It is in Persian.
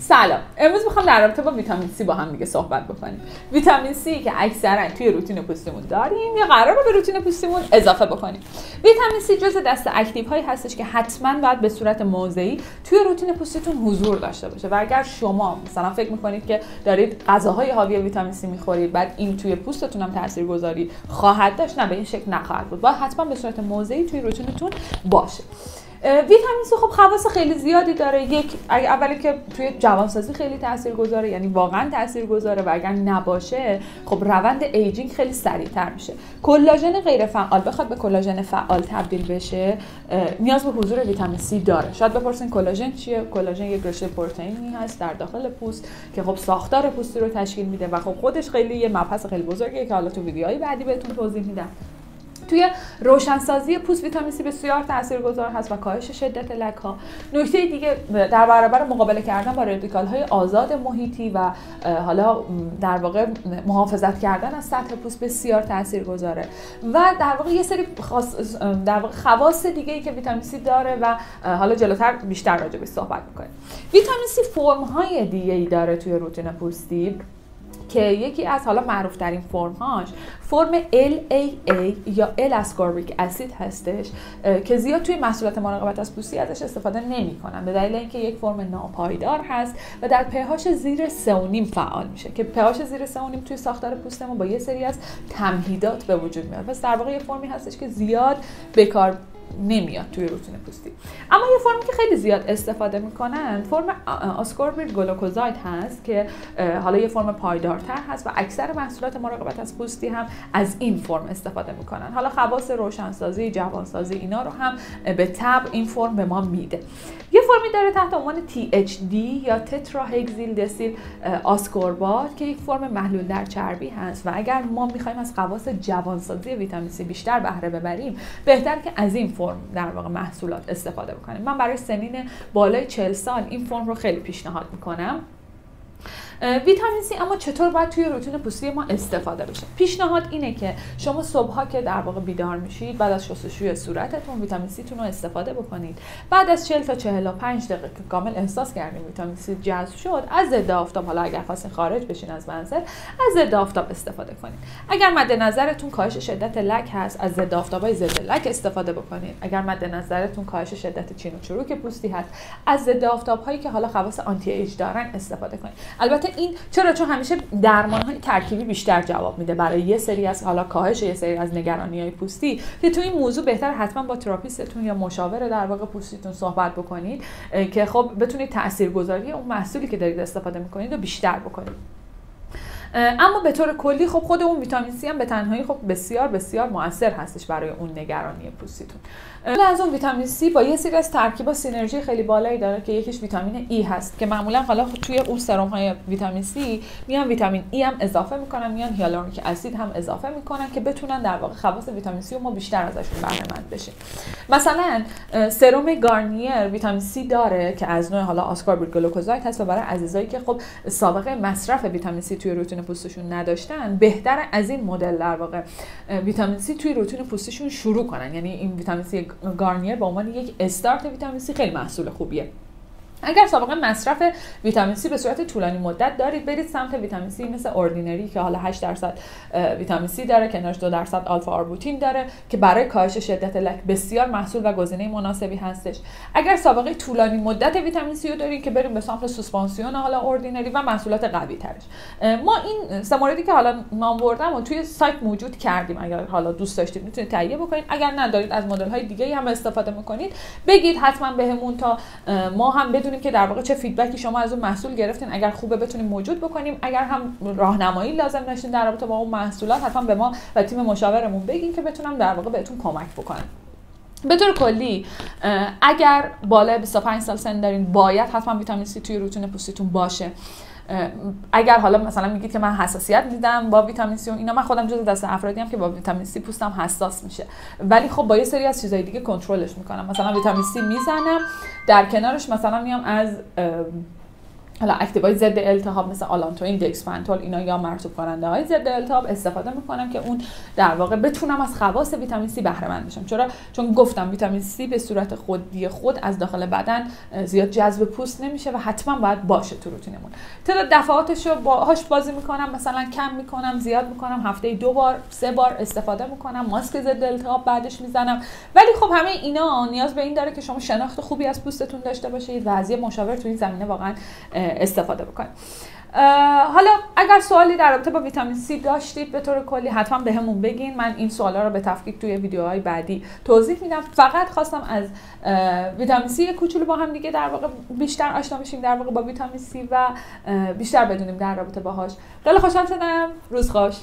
سلام. امروز میخوام در رابطه با ویتامین C با هم دیگه صحبت بکنیم. ویتامین C که اکثرا توی روتین پوستیمون داریم یا قراره به روتین پوستیمون اضافه بکنیم. ویتامین C جزء دسته اکتیو هایی هستش که حتما باید به صورت موضعی توی روتین پوستیتون حضور داشته باشه. و اگر شما مثلا فکر میکنید که دارید غذاهای حاوی ویتامین C میخورید، بعد این توی پوستتون هم تاثیرگذاری خواهد داشت، نه، به این شکل نخواهد بود. باید حتما به صورت موضعی توی روتینتون باشه. ویتامین C خب خواص خیلی زیادی داره. اولی که توی جوانسازی خیلی تاثیرگذاره، یعنی واقعا تاثیرگذاره و اگر نباشه خب روند ایجینگ خیلی سریعتر میشه. کلاژن غیر فعال بخواد به کلاژن فعال تبدیل بشه نیاز به حضور ویتامین C داره. شاید بپرسین کلاژن چیه؟ کلاژن یک رشته پروتئینی هست در داخل پوست که خب ساختار پوستی رو تشکیل میده و خب خودش خیلی یه مبحث خیلی بزرگیه که حالا تو ویدیوهای بعدی بهتون توضیح میدم. توی روشنسازی پوست ویتامین C بسیار تاثیرگذار هست و کاهش شدت لک‌ها. نکته دیگه در برابر مقابله کردن با رادیکال‌های آزاد محیطی و حالا در واقع محافظت کردن از سطح پوست بسیار تاثیرگذاره. و در واقع یه سری خواص دیگه‌ای که ویتامین C داره و حالا جلوتر بیشتر راجع بهش صحبت می‌کنیم. ویتامین C فرم‌های دیگه‌ای داره توی روتین پوستی که یکی از حالا معروف ترین فرم‌هاش فرم LAA یا L-ascorbic acid هستش که زیاد توی محصولات مراقبت از پوستی ازش استفاده نمی‌کنن به دلیل اینکه یک فرم ناپایدار هست و در pH زیر 3.5 فعال میشه که pH زیر 3.5 توی ساختار پوستمون با یه سری از تمهیدات به وجود میاد. پس در واقع یه فرمی هستش که زیاد به کار نمیاد توی روتین پوستی. اما یه فرمی که خیلی زیاد استفاده میکنن فرم آسکوربیل گلوکوزاید هست که حالا یه فرم پایدارتر هست و اکثر محصولات مراقبت از پوستی هم از این فرم استفاده میکنن. حالا خواص روشنسازی، جوانسازی اینا رو هم به تبع این فرم به ما میده. یه فرمی داره تحت عنوان THD یا تتراهگزیل دسیل آسکوربات که یک فرم محلول در چربی هست و اگر ما میخوایم از خواص جوانسازی ویتامین C بیشتر بهره ببریم بهتر که از این فرم در واقع محصولات استفاده بکنیم. من برای سنین بالای 40 سال این فرم رو خیلی پیشنهاد میکنم. ویتامین C اما چطور باید توی روتین پوستی ما استفاده بشه؟ پیشنهاد اینه که شما صبح‌ها که در واقع بیدار میشید بعد از شستشوی صورتتون ویتامین C تون رو استفاده بکنید. بعد از 40 تا 45 دقیقه که کامل احساس کردین ویتامین C جذب شد از ضد آفتاب، حالا اگر خواستین خارج بشین از منزل، از ضد آفتاب استفاده کنید. اگر مد نظرتون کاهش شدت لک هست از ضد آفتابای ضد لک استفاده بکنید. اگر مد نظرتون کاهش شدت چین و چروک پوستی هست از ضد آفتاب‌هایی که حالا خواص آنتی ایج دارن استفاده کنید. البته این چون همیشه درمان‌های ترکیبی بیشتر جواب میده برای یه سری از حالا کاهش یه سری از نگرانی‌های پوستی که تو این موضوع بهتر حتما با تراپیستتون یا مشاور در واقع پوستیتون صحبت بکنید که خب بتونید تاثیرگذاری اون محصولی که دارید استفاده می‌کنید رو بیشتر بکنید. اما به طور کلی خب خود اون ویتامین C هم به تنهایی خب بسیار بسیار مؤثر هستش برای اون نگرانی پوستیتون. از اون ویتامین C با یه سری از ترکیبا سینرژی خیلی بالایی داره که یکیش ویتامین E هست که معمولا حالا توی اون سرم های ویتامین C میان ویتامین E هم اضافه میکنن، میان هیالورونیک اسید هم اضافه میکنن که بتونن در واقع خواص ویتامین C رو ما بیشتر ازشون بهره مند بشیم. مثلا سرم گارنیر ویتامین C داره که از نوع حالا آسکوربیل گلوکوزاید هست و برای عزیزایی که خب سابقه مصرف ویتامین C توی روتین پوستشون نداشتن بهتره از این مدل در واقع ویتامین C توی روتین پوستشون شروع کنن. یعنی این ویتامین C گارنیر به عنوان یک استارت ویتامین C خیلی محصول خوبیه. اگر سابقه مصرف ویتامین C به صورت طولانی مدت دارید برید سمت ویتامین C مثل اوردینری که حالا 8% ویتامین C داره، کنارش 2% آلفا آربوتین داره که برای کاهش شدت لک بسیار محصول و گزینه مناسبی هستش. اگر سابقه طولانی مدت ویتامین C رو دارید که بریم به سمت سوسپانسیون حالا اوردینری و محصولات قوی ترش. ما این سه موردی که حالا نام بردم و توی سایت موجود کردیم، اگر حالا دوست داشتید میتونید تهیه بکنید. اگر ندارید از مدل های دیگه هم استفاده میکنید بگید حتما بهمون تا ما هم بدونیم که در واقع چه فیدبکی شما از اون محصول گرفتین. اگر خوبه بتونیم موجود بکنیم، اگر هم راهنمایی لازم داشتین در رابطه با اون محصولات حتما به ما و تیم مشاورمون بگین که بتونم در واقع بهتون کمک بکنم. به طور کلی اگر بالای 25 سال سن دارین باید حتما ویتامین C توی روتین پوستیتون باشه. اگر حالا مثلا میگید که من حساسیت دیدم با ویتامین C و اینا، من خودم جزو دسته افرادی ام که با ویتامین C پوستم حساس میشه، ولی خب با یه سری از چیزای دیگه کنترلش میکنم. مثلا ویتامین C میزنم، در کنارش مثلا میام از حالا اکتیوهای ضد التهاب مثل آلانتوین، دکسپنتول، اینا یا مرطوب کننده های ضد التهاب استفاده میکنم که اون در واقع بتونم از خواص ویتامین سی بهره مند بشم. چون گفتم ویتامین سی به صورت خود از داخل بدن زیاد جذب پوست نمیشه و حتما باید باشه تو روتینمون. تعداد دفعاتش رو باهاش بازی میکنم، مثلا کم میکنم، زیاد میکنم، هفته 2 بار 3 بار استفاده میکنم، ماسک ضد التهاب بعدش میزنم. ولی خب همه اینا نیاز به این داره که شما شناخت خوبی از پوستتون داشته باشید و از یه مشاور تو این زمینه واقعا استفاده بکنید. حالا اگر سوالی در رابطه با ویتامین سی داشتید به طور کلی حتما بهمون بگین. من این سوالا رو به تفکیک توی ویدیوهای بعدی توضیح میدم. فقط خواستم از ویتامین سی کوچولو با هم دیگه در واقع بیشتر آشنا بشیم در واقع با ویتامین سی و بیشتر بدونیم در رابطه باهاش. خیلی خوشحال شدم. روز خوش.